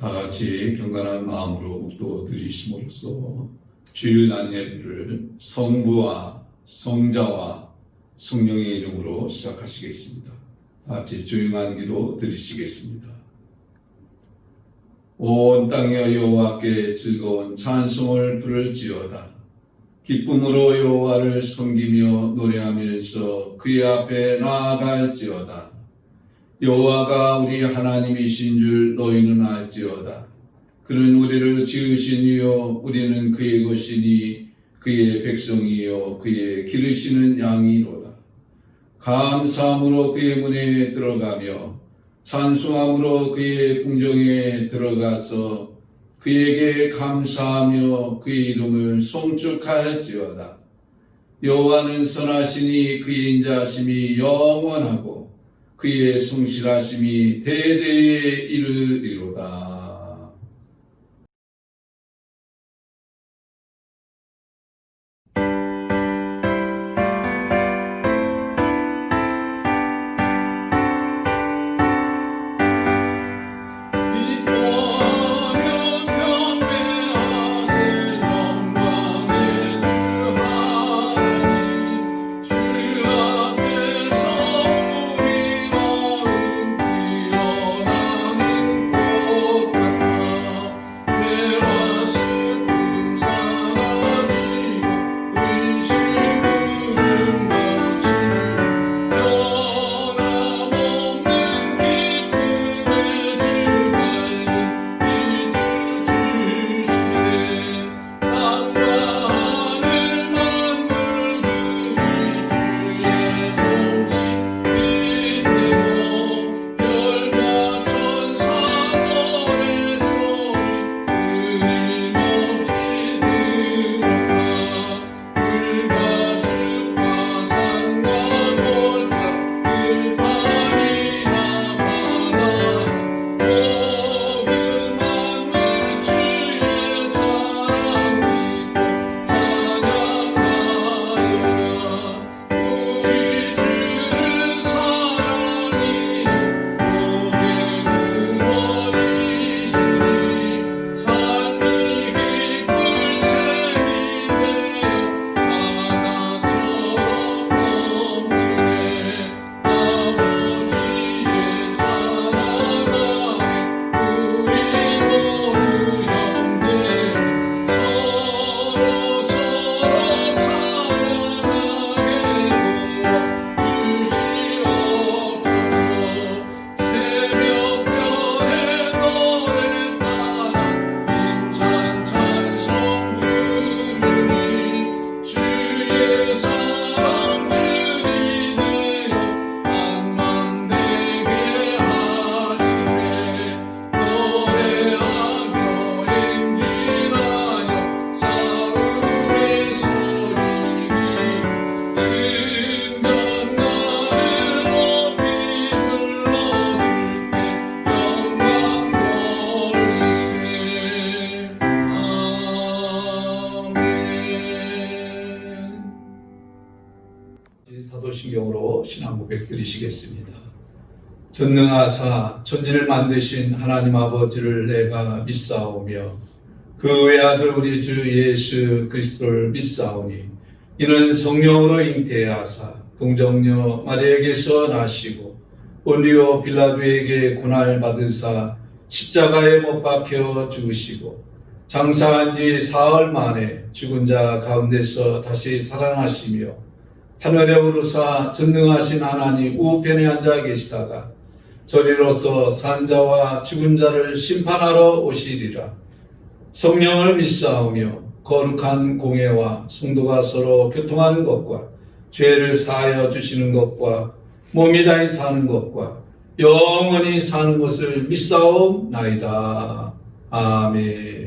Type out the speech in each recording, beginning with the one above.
다 같이 경건한 마음으로 묵도드리심으로써 주일 난 예배를 성부와 성자와 성령의 이름으로 시작하시겠습니다. 다 같이 조용한 기도 드리시겠습니다. 온 땅에 여호와께 즐거운 찬송을 부를지어다. 기쁨으로 여호와를 섬기며 노래하면서 그의 앞에 나아갈지어다. 여호와가 우리 하나님이신 줄 너희는 알지어다. 그는 우리를 지으신 이요 우리는 그의 것이니 그의 백성이요 그의 기르시는 양이로다. 감사함으로 그의 문에 들어가며 찬송함으로 그의 궁정에 들어가서 그에게 감사하며 그의 이름을 송축할지어다. 여호와는 선하시니 그의 인자하심이 영원하고 그의 성실하심이 대대에 이르리로다. 사도신경으로 신앙 고백 드리시겠습니다. 전능하사 천지를 만드신 하나님 아버지를 내가 믿사오며 그 외아들 우리 주 예수 그리스도를 믿사오니 이는 성령으로 잉태하사 동정녀 마리아에게서 나시고 본디오 빌라도에게 고난을 받으사 십자가에 못 박혀 죽으시고 장사한 지 사흘 만에 죽은 자 가운데서 다시 살아나시며 하늘에 오르사 전능하신 하나님 우편에 앉아 계시다가 저리로서 산자와 죽은 자를 심판하러 오시리라. 성령을 믿사오며 거룩한 공회와 성도가 서로 교통하는 것과 죄를 사하여 주시는 것과 몸이 다히 사는 것과 영원히 사는 것을 믿사옵나이다. 아멘. 내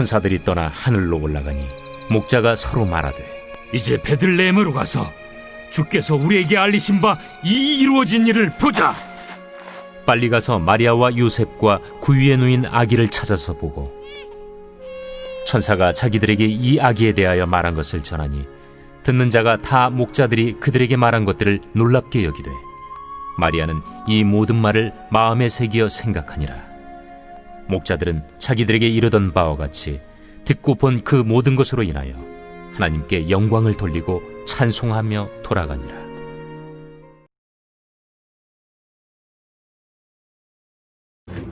천사들이 떠나 하늘로 올라가니 목자가 서로 말하되 이제 베들레헴으로 가서 주께서 우리에게 알리신 바 이 이루어진 일을 보자. 빨리 가서 마리아와 요셉과 구유에 누인 아기를 찾아서 보고 천사가 자기들에게 이 아기에 대하여 말한 것을 전하니 듣는 자가 다 목자들이 그들에게 말한 것들을 놀랍게 여기되 마리아는 이 모든 말을 마음에 새기어 생각하니라. 목자들은 자기들에게 이르던 바와 같이 듣고 본 그 모든 것으로 인하여 하나님께 영광을 돌리고 찬송하며 돌아가니라.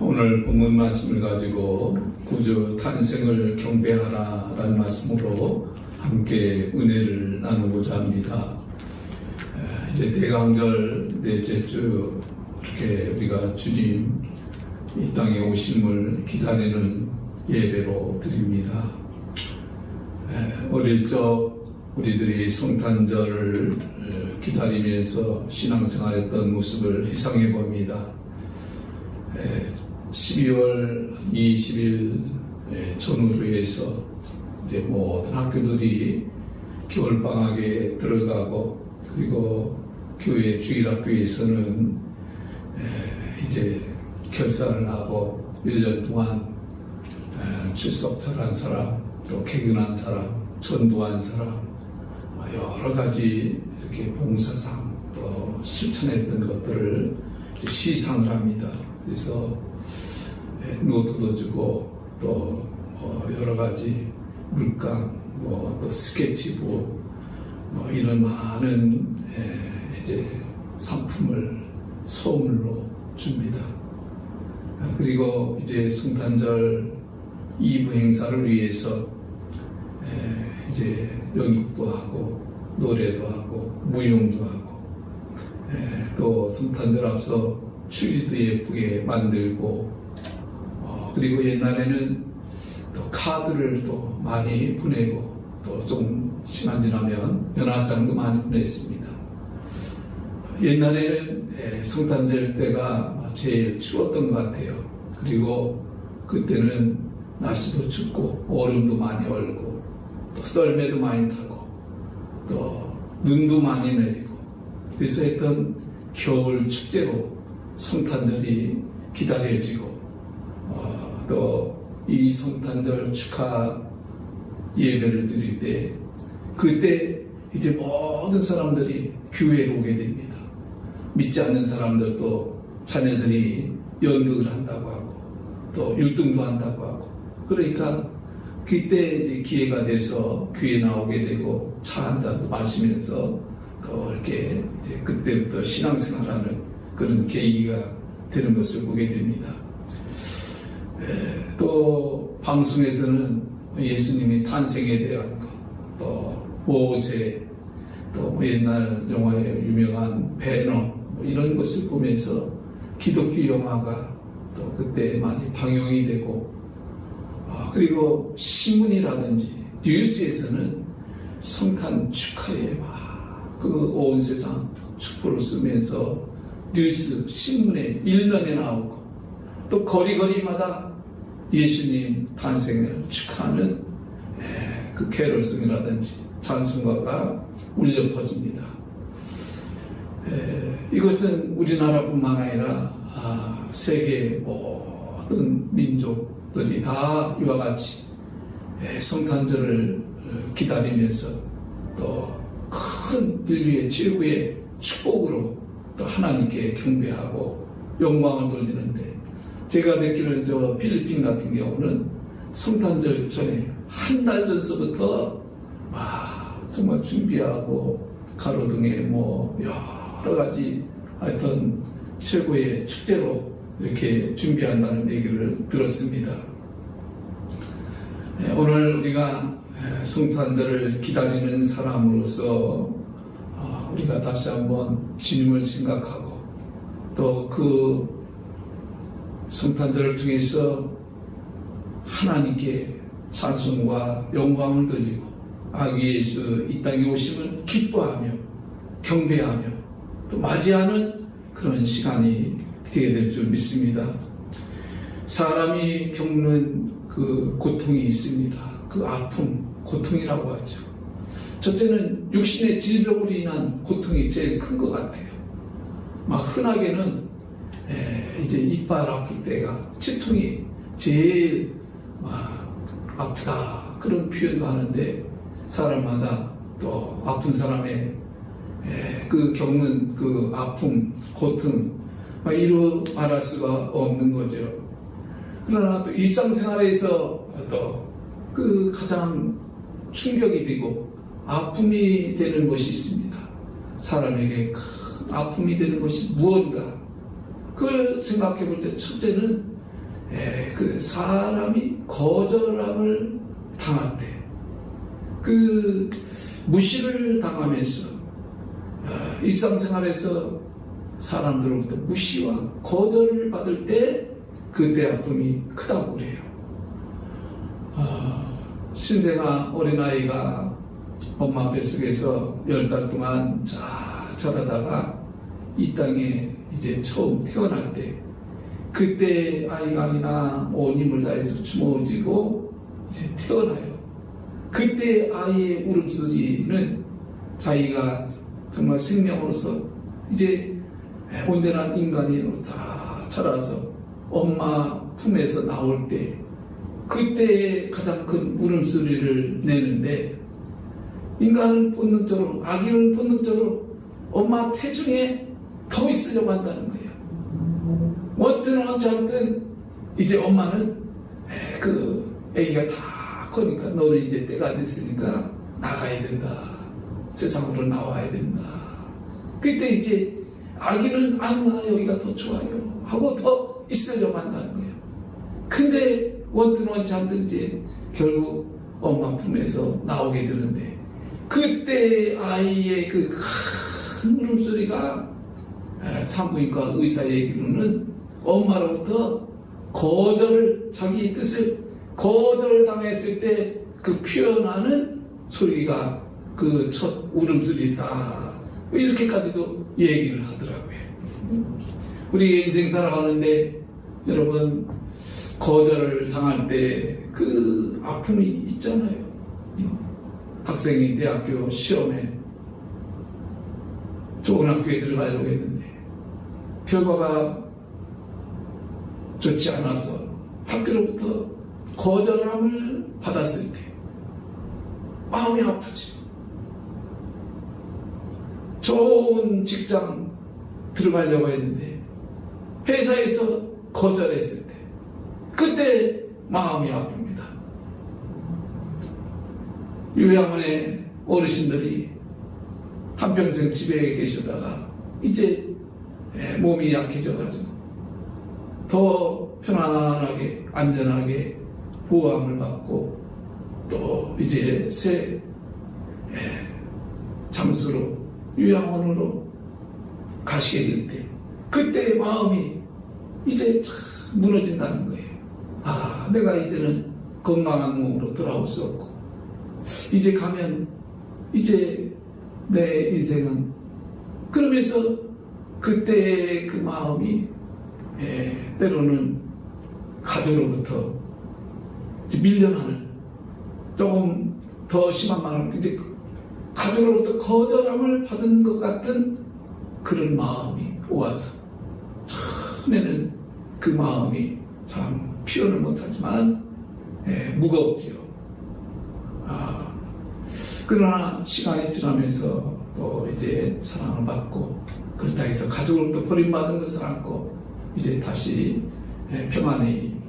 오늘 본문 말씀을 가지고 구주 탄생을 경배하라라는 말씀으로 함께 은혜를 나누고자 합니다. 이제 대강절 넷째 주 이렇게 우리가 주님 이 땅에 오심을 기다리는 예배로 드립니다. 어릴 적 우리들이 성탄절을 기다리면서 신앙생활했던 모습을 회상해 봅니다. 12월 20일 전후로에서 이제 모든 학교들이 겨울방학에 들어가고 그리고 교회 주일학교에서는 이제 결산을 하고 1년 동안 출석절한 사람, 또 개근한 사람, 전도한 사람 여러 가지 이렇게 봉사상 또 실천했던 것들을 이제 시상을 합니다. 그래서 노트도 주고 또 여러 가지 물감, 또 스케치북 이런 많은 이제 상품을 선물로 줍니다. 그리고 이제 성탄절 2부 행사를 위해서 이제 연극도 하고 노래도 하고 무용도 하고 또 성탄절 앞서 추리도 예쁘게 만들고 그리고 옛날에는 또 카드를 또 많이 보내고 또 좀 시간 지나면 연합장도 많이 보냈습니다. 옛날에는 성탄절 때가 제일 추웠던 것 같아요. 그리고 그때는 날씨도 춥고 얼음도 많이 얼고 또 썰매도 많이 타고 또 눈도 많이 내리고 그래서 했던 겨울 축제로 성탄절이 기다려지고 또 이 성탄절 축하 예배를 드릴 때 그때 이제 모든 사람들이 교회로 오게 됩니다. 믿지 않는 사람들도 자녀들이 연극을 한다고 하고 또 율동도 한다고 하고 그러니까 그때 이제 기회가 돼서 교회 나오게 되고 차 한 잔도 마시면서 또 이렇게 이제 그때부터 신앙생활하는 그런 계기가 되는 것을 보게 됩니다. 또 방송에서는 예수님이 탄생에 대한 것, 또 모세, 또 옛날 영화에 유명한 베놈 이런 것을 보면서 기독교 영화가 또 그때 많이 방영이 되고 그리고 신문이라든지 뉴스에서는 성탄 축하에 막 그 온 세상 축포를 쓰면서 뉴스, 신문에 일면에 나오고 또 거리거리마다 예수님 탄생을 축하하는 그 캐럴송이라든지 찬송가가 울려 퍼집니다. 이것은 우리나라뿐만 아니라 세계 모든 민족들이 다 이와 같이 성탄절을 기다리면서 또 큰 인류의 최고의 축복으로 또 하나님께 경배하고 영광을 돌리는데 제가 듣기로는 저 필리핀 같은 경우는 성탄절 전에 한 달 전서부터 정말 준비하고 가로등에 여러 가지 하여튼 최고의 축제로 이렇게 준비한다는 얘기를 들었습니다. 오늘 우리가 성탄절을 기다리는 사람으로서 우리가 다시 한번 주님을 생각하고 또 그 성탄절을 통해서 하나님께 찬송과 영광을 돌리고 아기 예수 이 땅에 오심을 기뻐하며 경배하며 또 맞이하는 그런 시간이 되게 될 줄 믿습니다. 사람이 겪는 그 고통이 있습니다. 그 아픔, 고통이라고 하죠. 첫째는 육신의 질병으로 인한 고통이 제일 큰 것 같아요. 막 흔하게는 이제 이빨 아플 때가 치통이 제일 막 아프다 그런 표현도 하는데 사람마다 또 아픈 사람의 그 겪는 그 아픔, 고통 막 이루 말할 수가 없는 거죠. 그러나 또 일상생활에서 또 그 가장 충격이 되고 아픔이 되는 것이 있습니다. 사람에게 큰 아픔이 되는 것이 무언가 그걸 생각해 볼 때 첫째는 그 사람이 거절함을 당할 때 그 무시를 당하면서 일상생활에서 사람들로부터 무시와 거절을 받을 때 그때 아픔이 크다고 그래요. 신생아 어린아이가 엄마 뱃속에서 10달 동안 잘 자라다가 이 땅에 이제 처음 태어날 때 그때 아이가 그냥 온 힘을 다해서 주머지고 이제 태어나요. 그때 아이의 울음소리는 자기가 정말 생명으로서 이제 온전한 인간으로 다 자라서 엄마 품에서 나올 때 그때 가장 큰 울음소리를 내는데 인간은 본능적으로 아기는 본능적으로 엄마 태중에 더 있으려고 한다는 거예요. 원든 원치 않든 이제 엄마는 그 아기가 다 크니까 너는 이제 때가 됐으니까 나가야 된다. 세상으로 나와야 된다. 그때 이제 아기는 아마 여기가 더 좋아요 하고 더 있으려고 한다는 거예요. 근데 원든 원치 않든 이제 결국 엄마 품에서 나오게 되는데 그때 아이의 그 큰 울음소리가 산부인과 의사 얘기로는 엄마로부터 거절을 자기 뜻을 거절을 당했을 때 그 표현하는 소리가 그 첫 울음소리다 이렇게까지도 얘기를 하더라고요. 우리 인생 살아가는데 여러분 거절을 당할 때 그 아픔이 있잖아요. 학생이 대학교 시험에 좋은 학교에 들어가려고 했는데 결과가 좋지 않아서 학교로부터 거절함을 받았을 때 마음이 아프지. 좋은 직장 들어가려고 했는데 회사에서 거절했을 때 그때 마음이 아픕니다. 요양원의 어르신들이 한평생 집에 계시다가 이제 몸이 약해져가지고 더 편안하게 안전하게 보호함을 받고 또 이제 새 장소로 요양원으로 가시게 될 때 그때 마음이 이제 참 무너진다는 거예요. 아, 내가 이제는 건강한 몸으로 돌아올 수 없고 이제 가면 이제 내 인생은 그러면서 그때 그 마음이 때로는 가족으로부터 밀려나는 조금 더 심한 마음 이제 가족으로부터 거절함을 받은 것 같은 그런 마음이 오와서 처음에는 그 마음이 참 표현을 못하지만 무겁죠. 그러나 시간이 지나면서 또 이제 사랑을 받고 그렇다 해서 가족으로부터 버림받은 것을 안고 이제 다시 평안히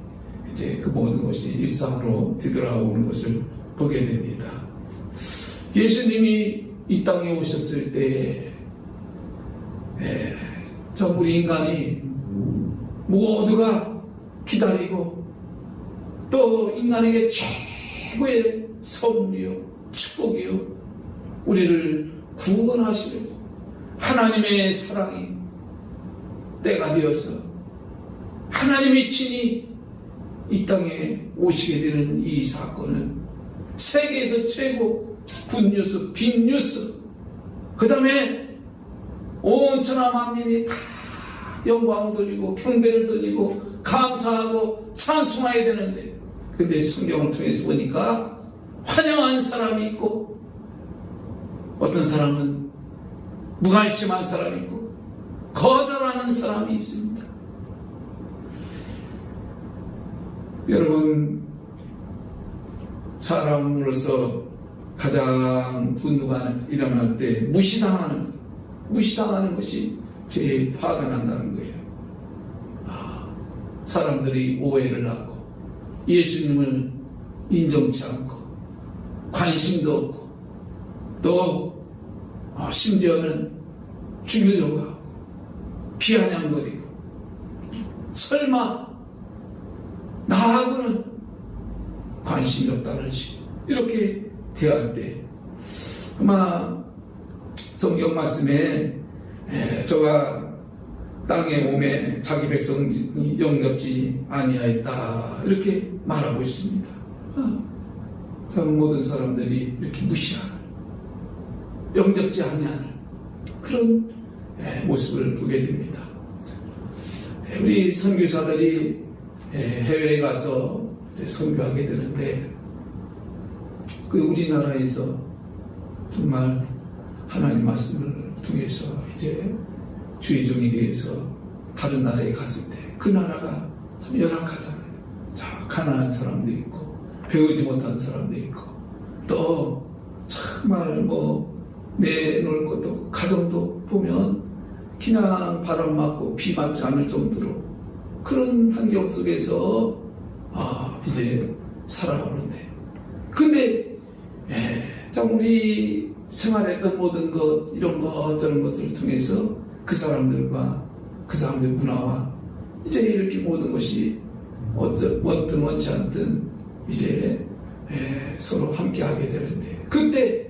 이제 그 모든 것이 일상으로 되돌아오는 것을 보게 됩니다. 예수님이 이 땅에 오셨을 때, 저 우리 인간이 모두가 기다리고 또 인간에게 최고의 선물이요 축복이요 우리를 구원하시려고 하나님의 사랑이 때가 되어서 하나님이 친히 이 땅에 오시게 되는 이 사건은 세계에서 최고 굿뉴스, 빅뉴스 그 다음에 온 천하 만민이 다 영광을 돌리고 경배를 돌리고 감사하고 찬송해야 되는데 근데 성경을 통해서 보니까 환영한 사람이 있고 어떤 사람은 무관심한 사람이 있고 거절하는 사람이 있습니다. 여러분, 사람으로서 가장 분노가 일어날 때 무시당하는 것이 제일 화가 난다는 거예요. 사람들이 오해를 하고 예수님을 인정치 않고 관심도 없고 또 심지어는 죽이려고 하고 비아냥거리고 설마 나하고는 관심이 없다는 식 이렇게 대할 때 아마 성경 말씀에 저가 땅에 오매 자기 백성이 영접지 아니하였다 이렇게 말하고 있습니다. 참 모든 사람들이 이렇게 무시하는 영접지 아니하는 그런 모습을 보게 됩니다. 우리 선교사들이 해외에 가서 선교하게 되는데 그 우리나라에서 정말 하나님 말씀을 통해서 이제 주의종이 되어서 다른 나라에 갔을 때 그 나라가 참 열악하잖아요. 자, 가난한 사람도 있고 배우지 못한 사람도 있고 또 정말 내놓을 것도 가정도 보면 그냥 바람 맞고 비 맞지 않을 정도로 그런 환경 속에서 이제 살아오는데 근데 참 우리 생활했던 모든 것 이런 것 저런 것들을 통해서 그 사람들과 그 사람들 문화와 이제 이렇게 모든 것이 원든 원치 않든 이제 서로 함께 하게 되는데 그때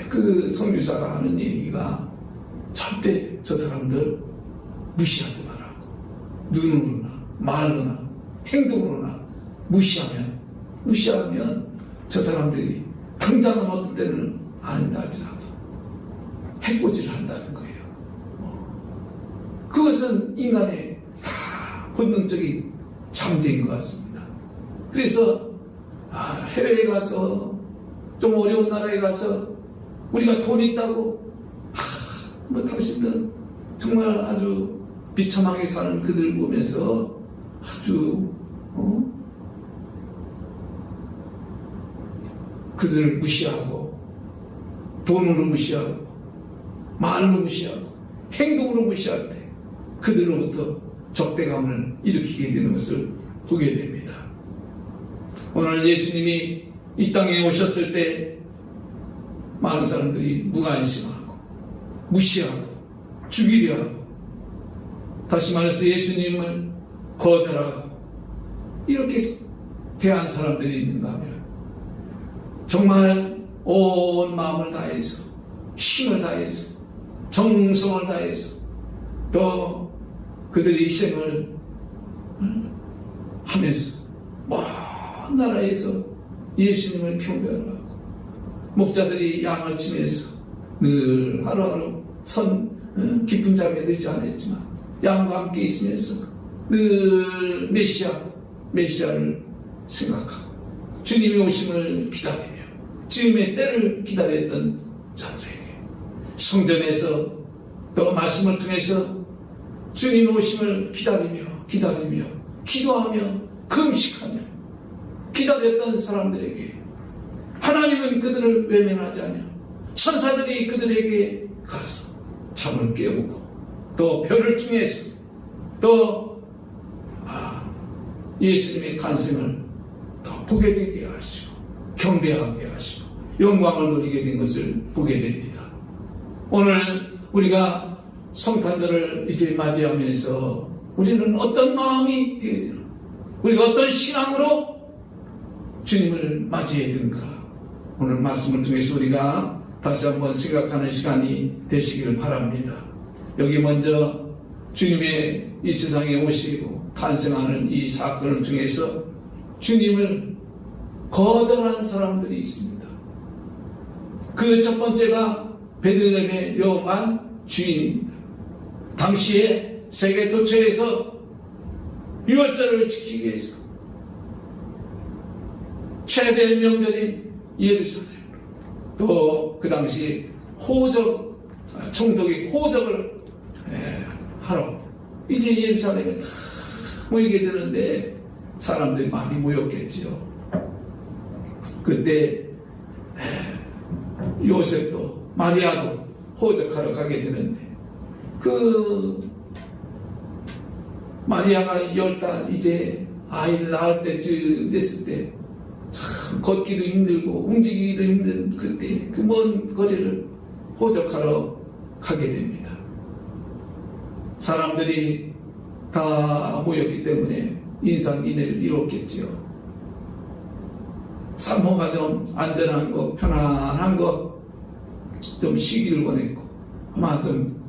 그 선교사가 하는 얘기가 절대 저 사람들 무시하지 말라고 눈으로나 말로나 행동으로나 무시하면 저 사람들이 당장은 어떤 때는 아닌다 할지라도 해코지를 한다는 거예요. 그것은 인간의 다 본능적인 잠재인 것 같습니다. 그래서 해외에 가서 좀 어려운 나라에 가서 우리가 돈이 있다고 당신들 정말 아주 비참하게 사는 그들 보면서 아주 그들을 무시하고 돈으로 무시하고 말로 무시하고 행동으로 무시할 때 그들로부터 적대감을 일으키게 되는 것을 보게 됩니다. 오늘 예수님이 이 땅에 오셨을 때 많은 사람들이 무관심하고 무시하고 죽이려 하고 다시 말해서 예수님을 거절하고 이렇게 대한 사람들이 있는가 하면 정말 온 마음을 다해서 힘을 다해서 정성을 다해서 또 그들이 희생을 하면서 먼 나라에서 예수님을 경배하고 목자들이 양을 치면서 늘 하루하루 깊은 잠에 들지 않았지만 양과 함께 있으면서 늘 메시아를 생각하고 주님의 오심을 기다리며 주님의 때를 기다렸던 자들에게 성전에서 또 말씀을 통해서 주님의 오심을 기다리며 기도하며 금식하며 기다렸던 사람들에게 하나님은 그들을 외면하지 않냐. 천사들이 그들에게 가서 잠을 깨우고 또 별을 통해서 또 예수님의 탄생을 더 보게 되게 하시고 경배하게 하시고 영광을 누리게 된 것을 보게 됩니다. 오늘 우리가 성탄절을 이제 맞이하면서 우리는 어떤 마음이 되어야 되나? 우리가 어떤 신앙으로 주님을 맞이해야 되는가? 오늘 말씀을 통해서 우리가 다시 한번 생각하는 시간이 되시기를 바랍니다. 여기 먼저 주님의 이 세상에 오시고 탄생하는 이 사건을 통해서 주님을 거절한 사람들이 있습니다. 그 첫 번째가 베들레헴의 요한 주인입니다. 당시에 세계 도처에서 유월절을 지키기 위해서 최대 명절인 예루살렘, 또 그 당시 총독이 호적을 하러 이제 예루살렘에 다 모이게 되는데 사람들이 많이 모였겠지요. 그때 요셉도 마리아도 호적하러 가게 되는데 그 마리아가 10달 이제 아이를 낳을 때쯤 됐을 때 참 걷기도 힘들고 움직이기도 힘든 그때 그 먼 거리를 호적하러 가게 됩니다. 사람들이 다 모였기 때문에 인상인해를 이뤘겠지요. 산모가 좀 안전한 거, 편안한 거, 좀 쉬기를 원했고, 아마 좀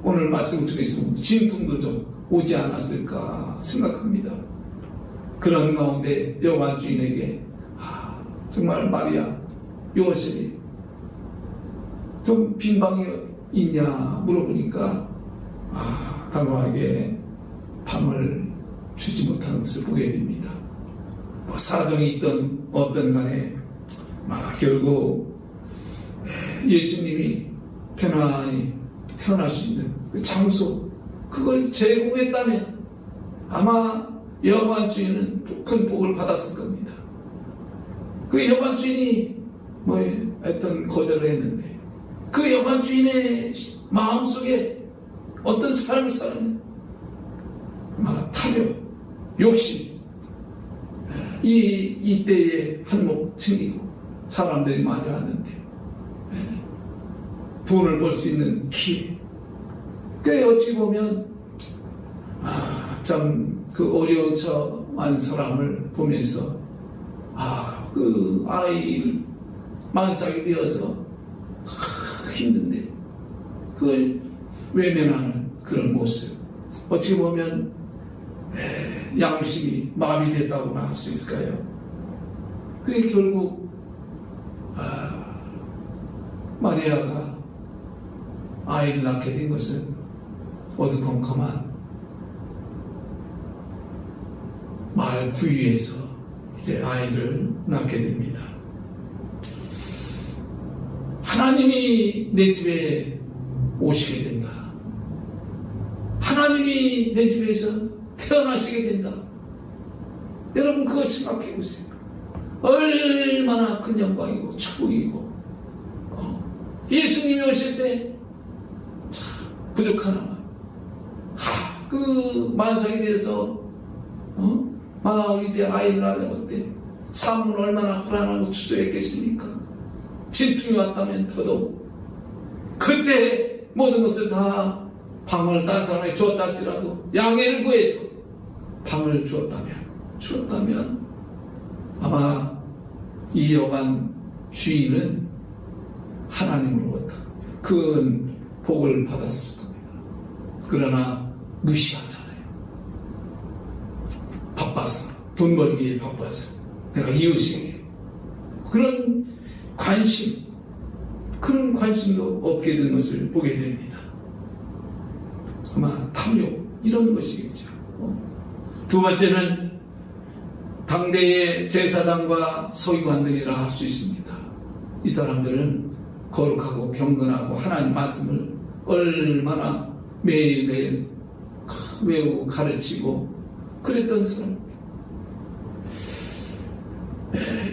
오늘 말씀 통해서 진통도 좀 오지 않았을까 생각합니다. 그런 가운데 여관 주인에게 정말 마리아, 요셉이 좀 빈 방이 있냐 물어보니까 단호하게 방을 주지 못하는 것을 보게 됩니다. 뭐 사정이 있던 어떤 간에 결국 예수님이 편안히 태어날 수 있는 그 장소 그걸 제공했다면 아마 여관 주인은 큰 복을 받았을 겁니다. 그 여관 주인이 하여튼 거절을 했는데 그 여관 주인의 마음속에 어떤 삶을 사는 탐욕, 욕심 이때에 한몫 챙기고 사람들이 많이 왔는데 돈을 벌 수 있는 기회. 그 어찌 보면 참 그 어려운 처한 사람을 보면서 그 아이를 만삭이 되어서 힘든데 그걸 외면하는 그런 모습. 어찌 보면 양심이 마비됐다고나 할 수 있을까요? 그게 결국 마리아가 아이를 낳게 된 것은 어두컴컴한 마을 구유에서 이제 아이를 낳게 됩니다. 하나님이 내 집에 오시게 된다. 하나님이 내 집에서 태어나시게 된다. 여러분 그거 생각해 보세요. 얼마나 큰 영광이고 축복이고 예수님이 오실 때 참 부족하나 그 만삭이 돼서 이제 아이를 낳을 때 삶은 얼마나 불안하고 주저했겠습니까? 진통이 왔다면 더더욱 그때 모든 것을 다 방을 딴 사람에게 주었다 할지라도 양해를 구해서 방을 주었다면 아마 이 여관 주인은 하나님으로부터 큰 복을 받았을 겁니다. 그러나 무시하잖아요. 바빠서 돈 벌기에 바빠서 내가 이웃에게 그런 관심도 없게 된 것을 보게 됩니다. 아마 탐욕 이런 것이겠죠. 두 번째는 당대의 제사장과 서기관들이라 할 수 있습니다. 이 사람들은 거룩하고 경건하고 하나님 말씀을 얼마나 매일매일 외우고 가르치고 그랬던 사람.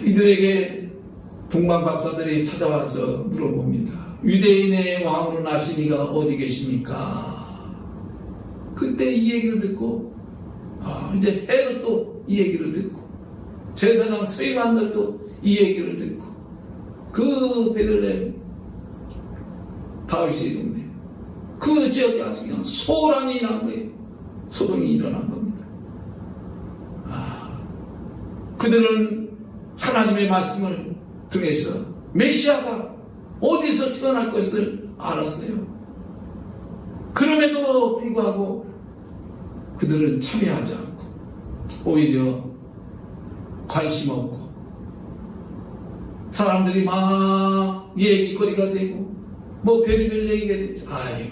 이들에게 동방박사들이 찾아와서 물어봅니다. 유대인의 왕으로 나시니가 어디 계십니까? 그때 이 얘기를 듣고 이제 헤롯도 이 얘기를 듣고 제사장 서기관들도 이 얘기를 듣고 그 베들레헴 다윗의 동네 그 지역에 아주 그냥 소란이 일어난 거예요. 소동이 일어난 겁니다. 그들은 하나님의 말씀을 통해서 메시아가 어디서 태어날 것을 알았어요. 그럼에도 불구하고 그들은 참여하지 않고 오히려 관심 없고 사람들이 막 얘기거리가 되고 뭐 별의별 얘기가 되죠.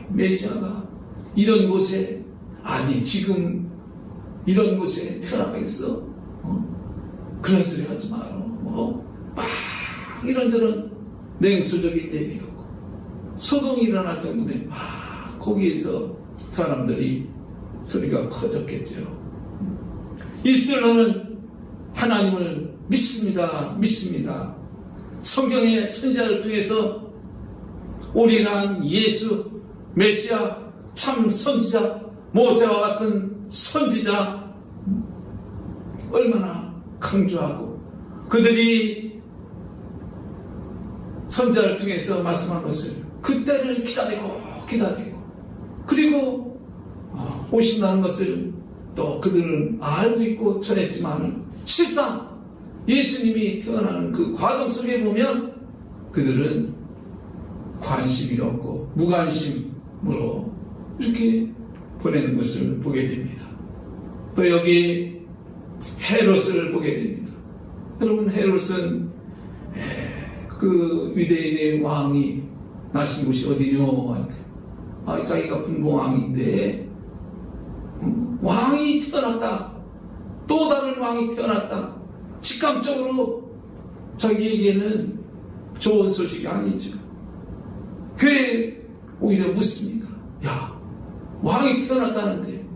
메시아가 이런 곳에 지금 이런 곳에 태어나겠어? 그런 소리 하지 마라. 막 이런저런 냉수적인 얘기였고 소동이 일어날 정도면 막 거기에서 사람들이 소리가 커졌겠죠. 이스라엘은 하나님을 믿습니다. 성경의 선지자를 통해서 오리난 예수 메시아 참 선지자 모세와 같은 선지자 얼마나 강조하고 그들이 선지자를 통해서 말씀한 것을 그때를 기다리고 그리고 오신다는 것을 또 그들은 알고 있고 전했지만 실상 예수님이 태어나는 그 과정 속에 보면 그들은 관심이 없고 무관심으로 이렇게 보내는 것을 보게 됩니다. 또 여기 헤롯을 보게 됩니다. 여러분, 헤롯은 그 유대인의 왕이 나신 곳이 어디뇨? 자기가 분봉왕인데 왕이 태어났다. 또 다른 왕이 태어났다. 직감적으로 자기에게는 좋은 소식이 아니죠. 그에 오히려 묻습니다. 야, 왕이 태어났다는데,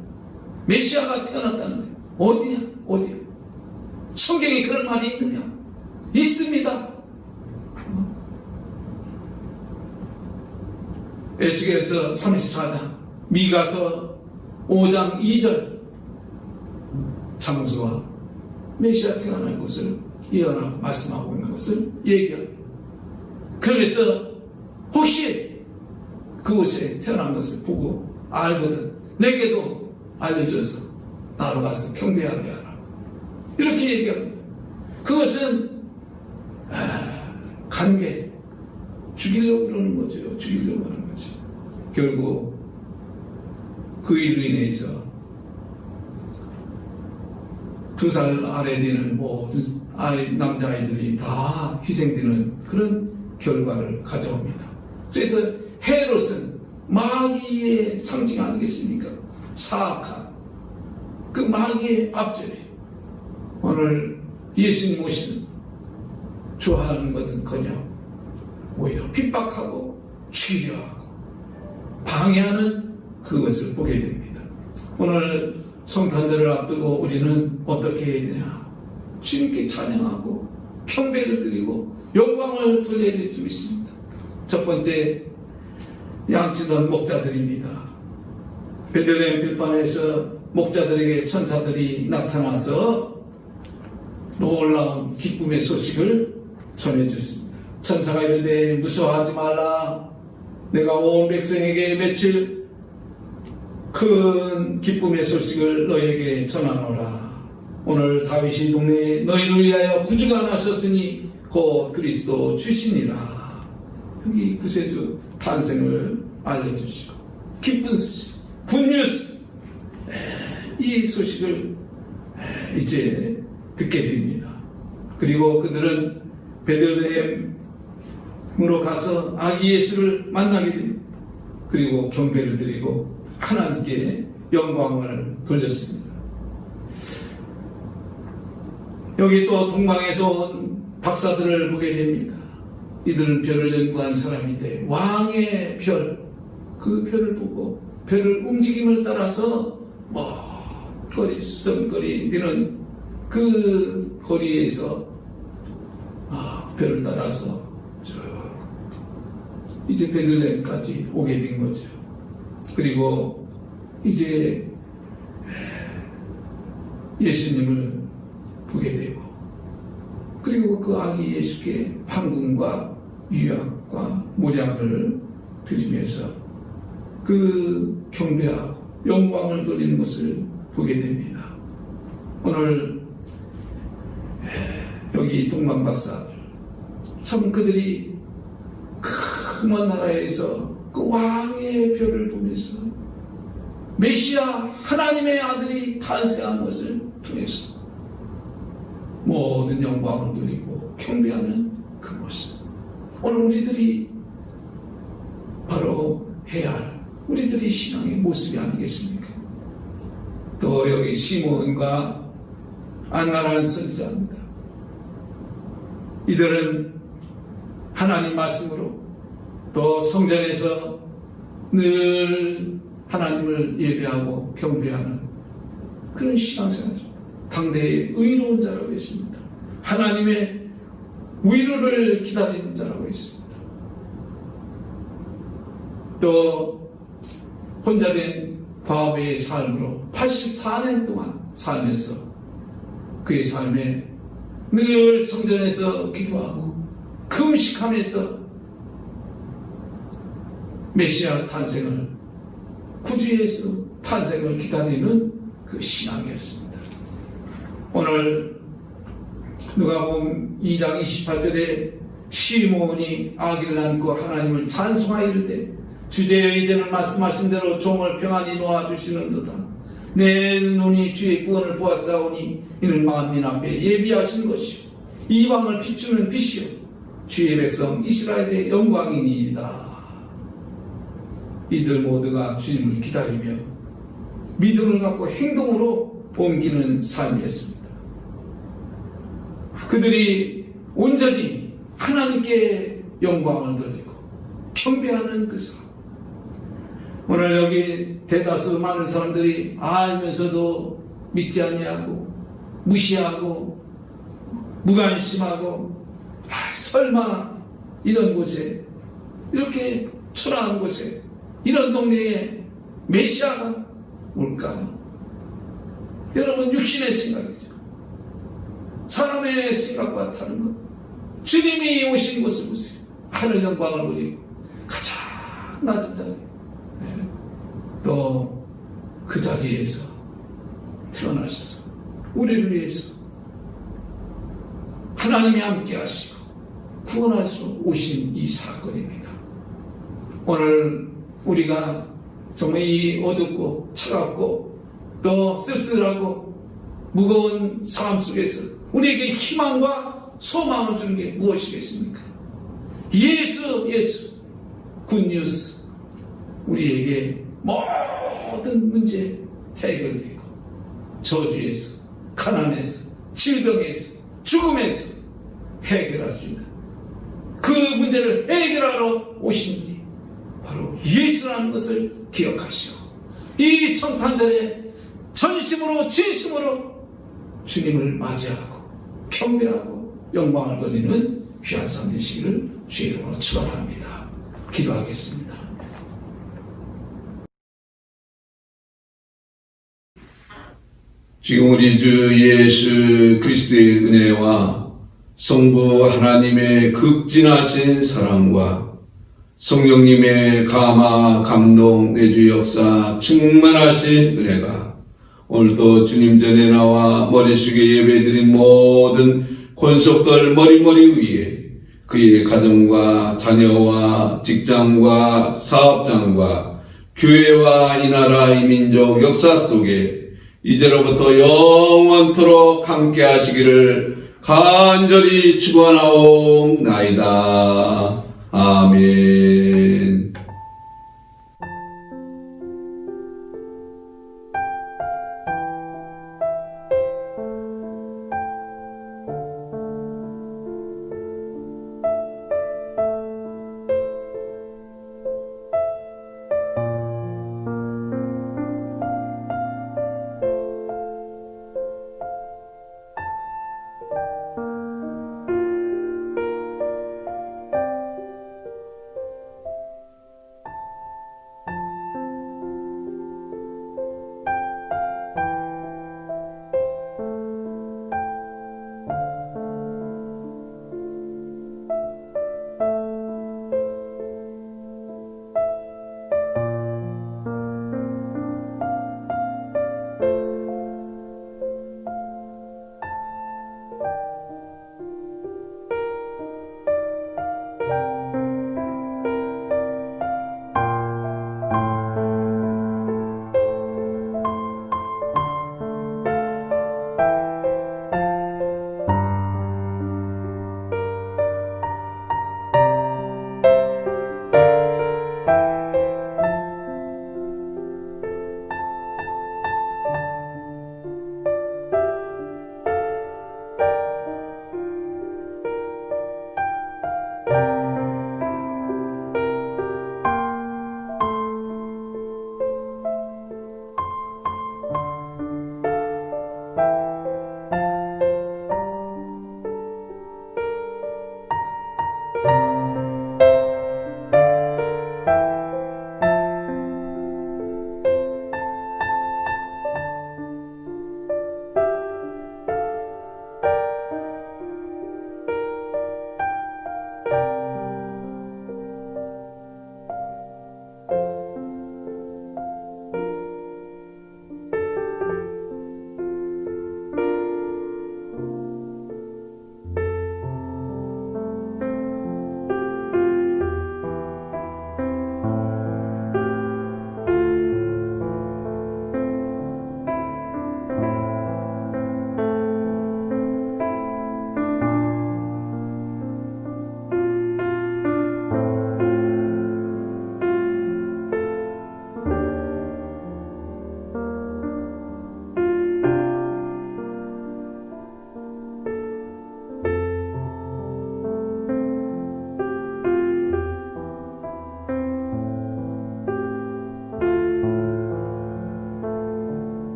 메시아가 태어났다는데 어디냐? 성경에 그런 말이 있느냐? 있습니다. 에스겔서 34장, 미가서 5장 2절, 장수와 메시아 태어날 것을 예언하고 말씀하고 있는 것을 얘기합니다. 그러면서 혹시 그곳에 태어난 것을 보고 알거든 내게도 알려줘서 나로 가서 경배하게 하라. 이렇게 얘기합니다. 그것은 관계, 죽이려고 그러는 거죠. 죽이려고 하는 거죠. 결국 그 일로 인해서 2살 아래 되는 모든 남자아이들이 다 희생되는 그런 결과를 가져옵니다. 그래서 헤롯은 마귀의 상징 아니겠습니까? 사악한 그 마귀의 앞절이 오늘 예수님 오시는 좋아하는 것은커녕 오히려 핍박하고 죽이려 하고 방해하는 그것을 보게 됩니다. 오늘 성탄절을 앞두고 우리는 어떻게 해야 되냐? 주님께 찬양하고 경배를 드리고 영광을 돌려드릴 줄 있습니다. 첫 번째, 양치던 목자들입니다. 베들레헴 들판에서 목자들에게 천사들이 나타나서 놀라운 기쁨의 소식을 전해주습니다. 천사가 이르되 무서워하지 말라. 내가 온 백성에게 며칠 큰 기쁨의 소식을 너에게 전하노라. 오늘 다윗이 동네에 너희를 위하여 구주가 나셨으니 곧 그리스도 주시니라. 여기 구세주 탄생을 알려주시고 기쁜 소식, 굿뉴스, 이 소식을 이제 듣게 됩니다. 그리고 그들은 베들레헴으로 가서 아기 예수를 만나게 됩니다. 그리고 경배를 드리고 하나님께 영광을 돌렸습니다. 여기 또 동방에서 온 박사들을 보게 됩니다. 이들은 별을 연구한 사람인데 왕의 별, 그 별을 보고 별을 움직임을 따라서 거리 수정거리는 그 거리에서 별을 따라서 이제 베들레헴까지 오게 된 거죠. 그리고 이제 예수님을 보게 되고 그리고 그 아기 예수께 황금과 유약과 모략을 드리면서 그 경배하고 영광을 돌리는 것을 보게 됩니다. 오늘 여기 동방박사들 참 그들이 그 먼 나라에서 그 왕의 별을 보면서 메시아 하나님의 아들이 탄생한 것을 통해서 모든 영광을 돌리고 경배하는 그 모습, 오늘 우리들이 바로 해야 할 우리들이 신앙의 모습이 아니겠습니까? 또 여기 시몬과 안나라는 선지자입니다. 이들은 하나님 말씀으로 또 성전에서 늘 하나님을 예배하고 경배하는 그런 신앙생활이죠. 당대의 의로운 자라고 있습니다. 하나님의 위로를 기다리는 자라고 있습니다. 또 혼자 된 과부의 삶으로 84년 동안 살면서 그의 삶에 늘 성전에서 기도하고 금식하면서 메시아 탄생을, 구주 예수 탄생을 기다리는 그 신앙이었습니다. 오늘 누가복음 2장 28절에 시므온이 아기를 낳고 하나님을 찬송하여 이르되 주제여 이제는 말씀하신 대로 종을 평안히 놓아주시는도다. 내 눈이 주의 구원을 보았사오니 이는 만민 앞에 예비하신 것이요 이방을 비추는 빛이요 주의 백성 이스라엘의 영광이니이다. 이들 모두가 주님을 기다리며 믿음을 갖고 행동으로 옮기는 삶이었습니다. 그들이 온전히 하나님께 영광을 돌리고 경배하는 그 삶. 오늘 여기 대다수 많은 사람들이 알면서도 믿지 아니하고 무시하고 무관심하고 설마 이런 곳에, 이렇게 초라한 곳에, 이런 동네에 메시아가 올까? 여러분, 육신의 생각이죠. 사람의 생각과 다른 것. 주님이 오신 곳을 보세요. 하늘 영광을 보이고 가장 낮은 자리, 또 그 자리에서 태어나셔서 우리를 위해서 하나님이 함께 하시고 구원하시러 오신 이 사건입니다. 오늘 우리가 정말 이 어둡고 차갑고 또 쓸쓸하고 무거운 삶 속에서 우리에게 희망과 소망을 주는 게 무엇이겠습니까? 예수 굿뉴스. 우리에게 모든 문제 해결되고 저주에서, 가난에서, 질병에서, 죽음에서 해결할 수 있는 그 문제를 해결하러 오신 분이 바로 예수라는 것을 기억하시고 이 성탄절에 전심으로 진심으로 주님을 맞이하고 경배하고 영광을 돌리는 귀한 삶 되시기를 주의 이름으로 축원합니다. 기도하겠습니다. 지금 우리 주 예수 그리스도의 은혜와 성부 하나님의 극진하신 사랑과 성령님의 감화, 감동, 내주 역사, 충만하신 은혜가 오늘도 주님 전에 나와 머리 숙여 예배드린 모든 권속들 머리 위에 그의 가정과 자녀와 직장과 사업장과 교회와 이 나라 이 민족 역사 속에 이제로부터 영원토록 함께 하시기를 간절히 축원하옵나이다. 아멘.